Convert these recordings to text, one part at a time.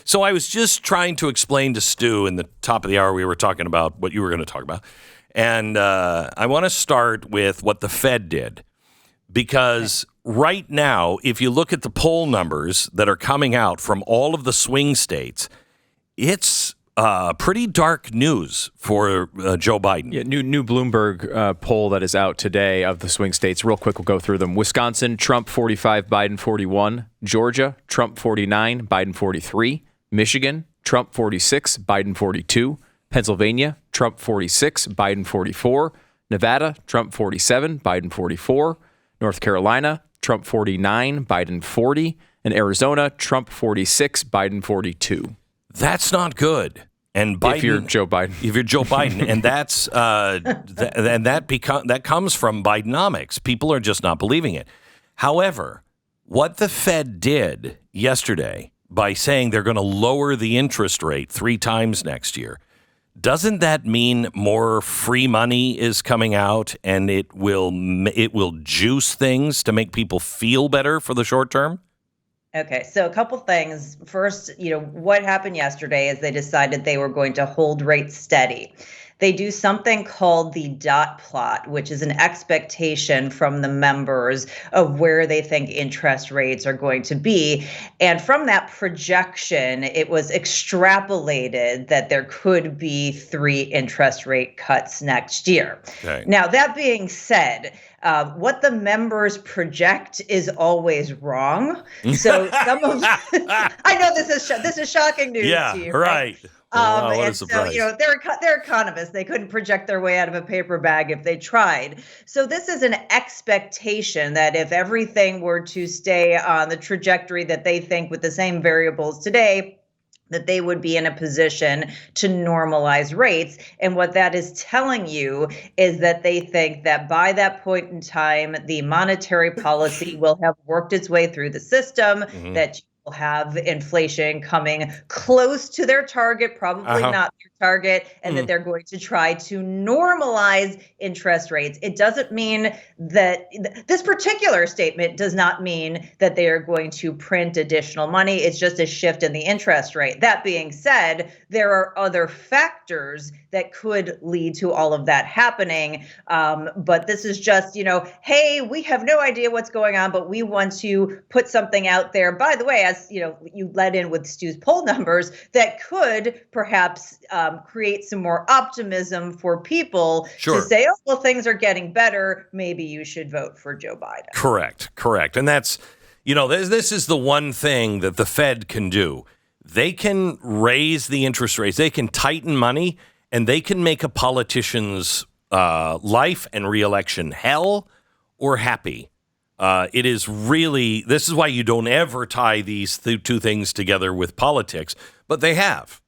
So I was just trying to explain to Stu in the top of the hour we were talking about what you were going to talk about. And I want to start with what the Fed did. Because right now, if you look at the poll numbers that are coming out from all of the swing states, it's pretty dark news for Joe Biden. Yeah, new Bloomberg poll that is out today of the swing states. Real quick, we'll go through them. Wisconsin, Trump 45, Biden 41. Georgia, Trump 49, Biden 43. Michigan, Trump 46, Biden 42. Pennsylvania, Trump 46, Biden 44. Nevada, Trump 47, Biden 44. North Carolina, Trump 49, Biden 40. And Arizona, Trump 46, Biden 42. That's not good. And Biden, if you're Joe Biden, and that's that comes from Bidenomics. People are just not believing it. However, what the Fed did yesterday by saying they're going to lower the interest rate 3 times next year, doesn't that mean more free money is coming out, and it will juice things to make people feel better for the short term? Okay, so a couple things. First, what happened yesterday is they decided they were going to hold rates steady. They do something called the dot plot, which is an expectation from the members of where they think interest rates are going to be. And from that projection, it was extrapolated that there could be 3 interest rate cuts next year. Okay. Now, that being said, what the members project is always wrong. So some of I know this is shocking news to you, right? Wow, what a surprise. So, they're economists. They couldn't project their way out of a paper bag if they tried. So this is an expectation that if everything were to stay on the trajectory that they think with the same variables today, that they would be in a position to normalize rates. And what that is telling you is that they think that by that point in time, the monetary policy will have worked its way through the system, that will have inflation coming close to their target, probably not their target, and that they're going to try to normalize interest rates. It doesn't mean that this particular statement does not mean that they are going to print additional money. It's just a shift in the interest rate. That being said, there are other factors that could lead to all of that happening. But this is just, hey, we have no idea what's going on, but we want to put something out there. By the way, as you led in with Stu's poll numbers, that could perhaps create some more optimism for people to say, oh, well, things are getting better. Maybe you should vote for Joe Biden. Correct. And that's, this is the one thing that the Fed can do. They can raise the interest rates. They can tighten money, and they can make a politician's life and reelection hell or happy. It is really, this is why you don't ever tie these two things together with politics, but they have.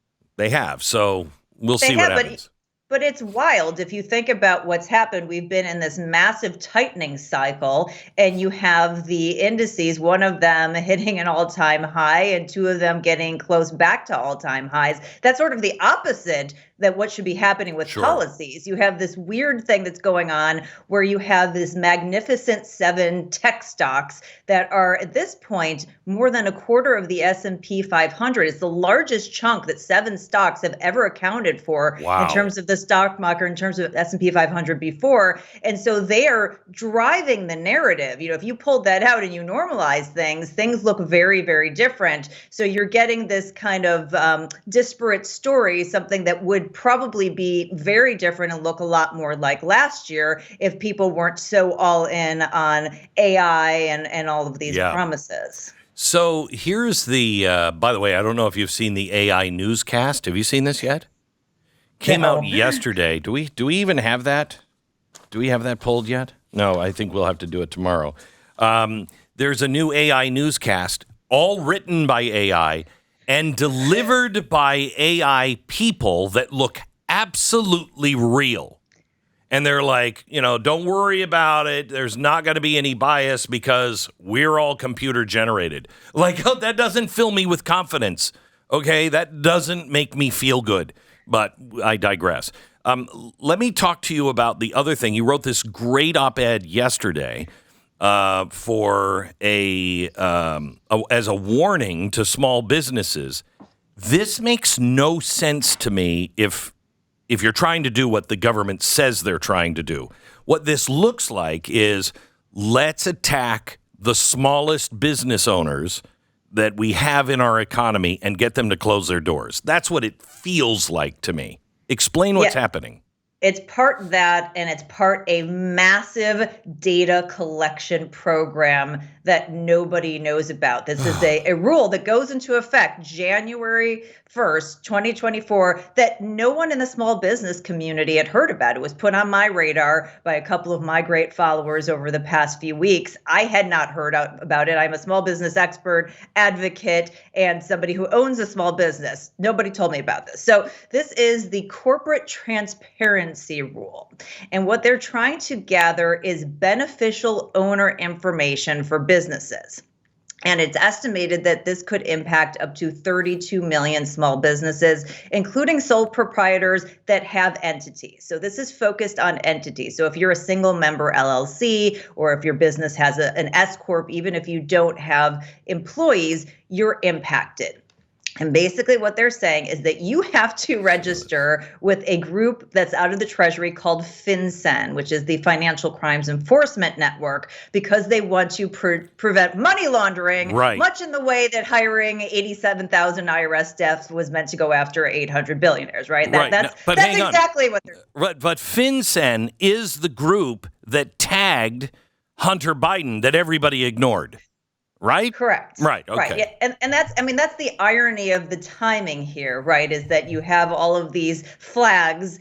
So we'll see what happens. But it's wild. If you think about what's happened, we've been in this massive tightening cycle, and you have the indices, one of them hitting an all-time high and 2 of them getting close back to all-time highs. That's sort of the opposite that what should be happening with policies. You have this weird thing that's going on where you have this magnificent 7 tech stocks that are at this point more than a quarter of the S&P 500. It's the largest chunk that 7 stocks have ever accounted for in terms of the stock market, in terms of S&P 500 before. And so they are driving the narrative. If you pulled that out and you normalize things look very, very different. So you're getting this kind of disparate story, something that would probably be very different and look a lot more like last year if people weren't so all in on AI and all of these promises. So here's the, by the way, I don't know if you've seen the AI newscast. Have you seen this yet? Came out yesterday. Do we even have that? Do we have that pulled yet? No, I think we'll have to do it tomorrow. There's a new AI newscast, all written by AI and delivered by AI people that look absolutely real. And they're like, don't worry about it. There's not going to be any bias because we're all computer generated. Like, that doesn't fill me with confidence. Okay, that doesn't make me feel good. But I digress. Let me talk to you about the other thing. You wrote this great op-ed yesterday for as a warning to small businesses. This makes no sense to me if you're trying to do what the government says they're trying to do. What this looks like is let's attack the smallest business owners that we have in our economy and get them to close their doors. That's what it feels like to me. Explain what's happening. It's part that, and it's part a massive data collection program that nobody knows about. This is a rule that goes into effect January 1st, 2024, that no one in the small business community had heard about. It was put on my radar by a couple of my great followers over the past few weeks. I had not heard about it. I'm a small business expert, advocate, and somebody who owns a small business. Nobody told me about this. So this is the corporate transparency rule. And what they're trying to gather is beneficial owner information for businesses. And it's estimated that this could impact up to 32 million small businesses, including sole proprietors that have entities. So this is focused on entities. So if you're a single member LLC, or if your business has an S Corp, even if you don't have employees, you're impacted. And basically what they're saying is that you have to register with a group that's out of the Treasury called FinCEN, which is the Financial Crimes Enforcement Network, because they want to prevent money laundering, much in the way that hiring 87,000 IRS staff was meant to go after 800 billionaires, right? That's exactly what they're But FinCEN is the group that tagged Hunter Biden that everybody ignored. Right? Correct. Right. Okay. Right. Yeah. And that's the irony of the timing here, right? Is that you have all of these flags,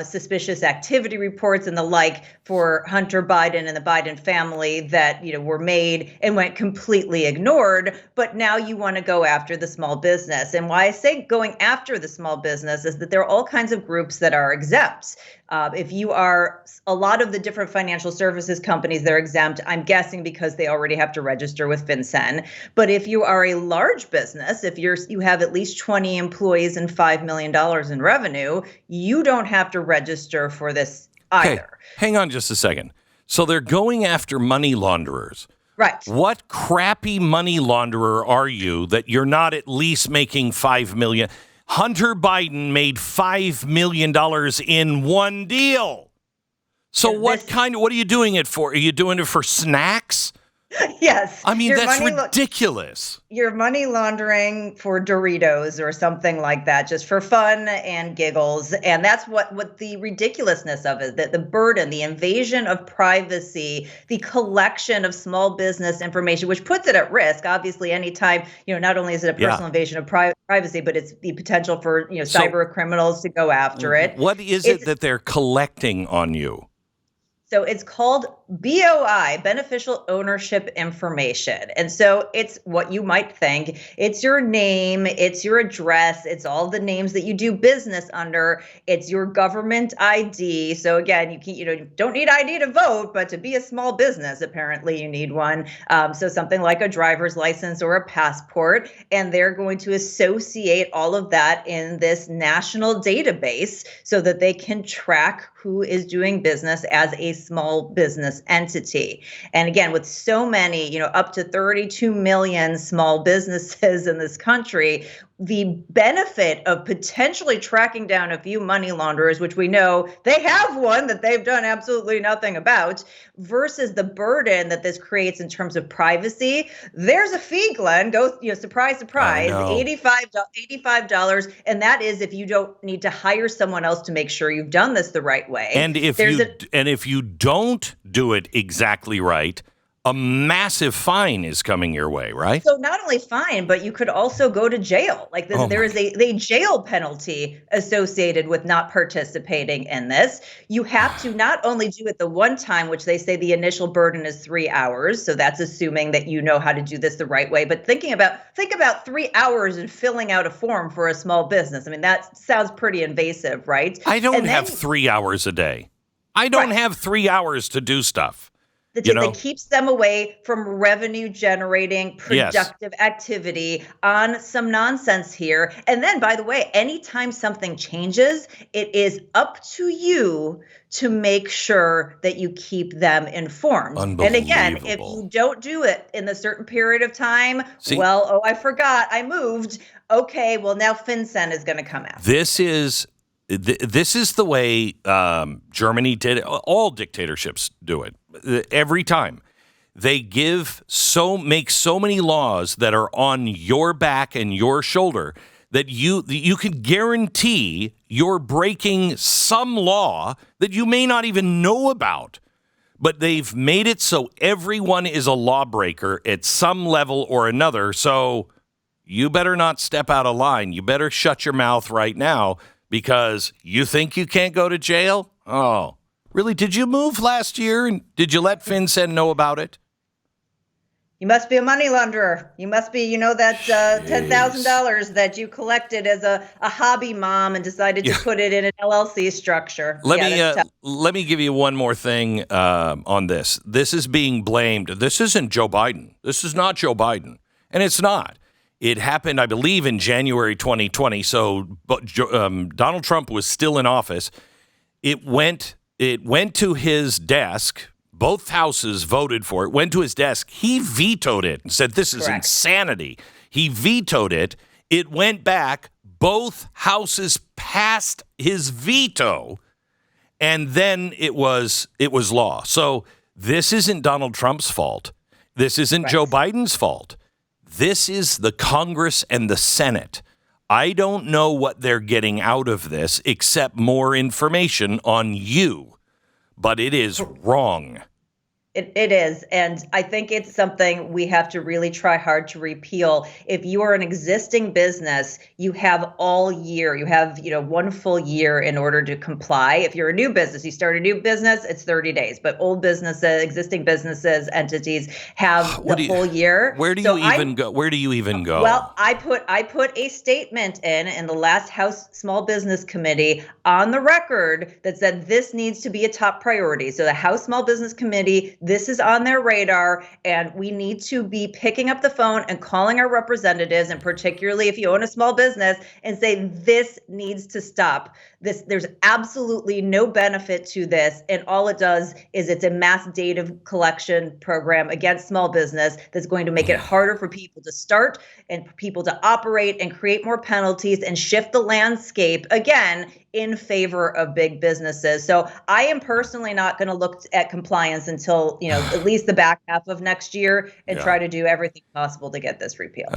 suspicious activity reports and the like for Hunter Biden and the Biden family that, were made and went completely ignored. But now you want to go after the small business. And why I say going after the small business is that there are all kinds of groups that are exempt. If you are a lot of the different financial services companies, they're exempt, I'm guessing because they already have to register with FinCEN. But if you are a large business, if you have at least 20 employees and $5 million in revenue, you don't have to register for this either. Okay. Hang on just a second. So they're going after money launderers. Right. What crappy money launderer are you that you're not at least making $5 million? Hunter Biden made $5 million in one deal. So what are you doing it for? Are you doing it for snacks? Yes. I mean, that's ridiculous. You're money laundering for Doritos or something like that, just for fun and giggles. And that's what the ridiculousness of it, that the burden, the invasion of privacy, the collection of small business information, which puts it at risk. Obviously, anytime, not only is it a personal invasion of privacy, but it's the potential for, cyber criminals to go after it. What is it that they're collecting on you? So it's called BOI, Beneficial Ownership Information. And so it's what you might think. It's your name, it's your address, it's all the names that you do business under, it's your government ID. So again, you don't need ID to vote, but to be a small business, apparently you need one. So something like a driver's license or a passport, and they're going to associate all of that in this national database so that they can track who is doing business as a small business entity. And again, with so many, up to 32 million small businesses in this country, the benefit of potentially tracking down a few money launderers, which we know they have one that they've done absolutely nothing about, versus the burden that this creates in terms of privacy. There's a fee, Glenn. Go, surprise, surprise, $85, and that is if you don't need to hire someone else to make sure you've done this the right way. And if you don't do it exactly right, a massive fine is coming your way, right? So not only fine, but you could also go to jail. Like this, there is a jail penalty associated with not participating in this. You have to not only do it the one time, which they say the initial burden is 3 hours. So that's assuming that you know how to do this the right way. But think about 3 hours and filling out a form for a small business. I mean, that sounds pretty invasive, right? I don't have 3 hours a day. I don't have 3 hours to do stuff. That keeps them away from revenue generating productive activity on some nonsense here. And then, by the way, anytime something changes, it is up to you to make sure that you keep them informed. And again, if you don't do it in a certain period of time, I forgot, I moved. okay, well, now FinCEN is going to come out. This is the way Germany did it. All dictatorships do it every time. They make so many laws that are on your back and your shoulder that you can guarantee you're breaking some law that you may not even know about. But they've made it so everyone is a lawbreaker at some level or another. So you better not step out of line. You better shut your mouth right now because you think you can't go to jail? Oh, really? Did you move last year? And did you let FinCEN know about it? You must be a money launderer. You must be, that $10,000 that you collected as a hobby mom and decided to put it in an LLC structure. Let me give you one more thing on this. This is being blamed. This isn't Joe Biden. This is not Joe Biden. And it's not. It happened, I believe, in January 2020. So Donald Trump was still in office. It went to his desk. Both houses voted for it, went to his desk. He vetoed it and said, this is insanity. He vetoed it. It went back. Both houses passed his veto. And then it was law. So this isn't Donald Trump's fault. This isn't Joe Biden's fault. This is the Congress and the Senate. I don't know what they're getting out of this except more information on you. But it is wrong. It is. And I think it's something we have to really try hard to repeal. If you are an existing business, you have all year. You have, 1 full year in order to comply. If you're a new business, you start a new business, it's 30 days. But old businesses, existing businesses, entities have the full year. Where do you even go? Where do you even go? Well, I put a statement in the last House Small Business Committee on the record that said this needs to be a top priority. So the House Small Business Committee, this is on their radar, and we need to be picking up the phone and calling our representatives, and particularly if you own a small business, and say this needs to stop. There's absolutely no benefit to this, and all it does is it's a mass data collection program against small business that's going to make it harder for people to start and for people to operate and create more penalties and shift the landscape again in favor of big businesses. So I am personally not going to look at compliance until, at least the back half of next year and try to do everything possible to get this repealed.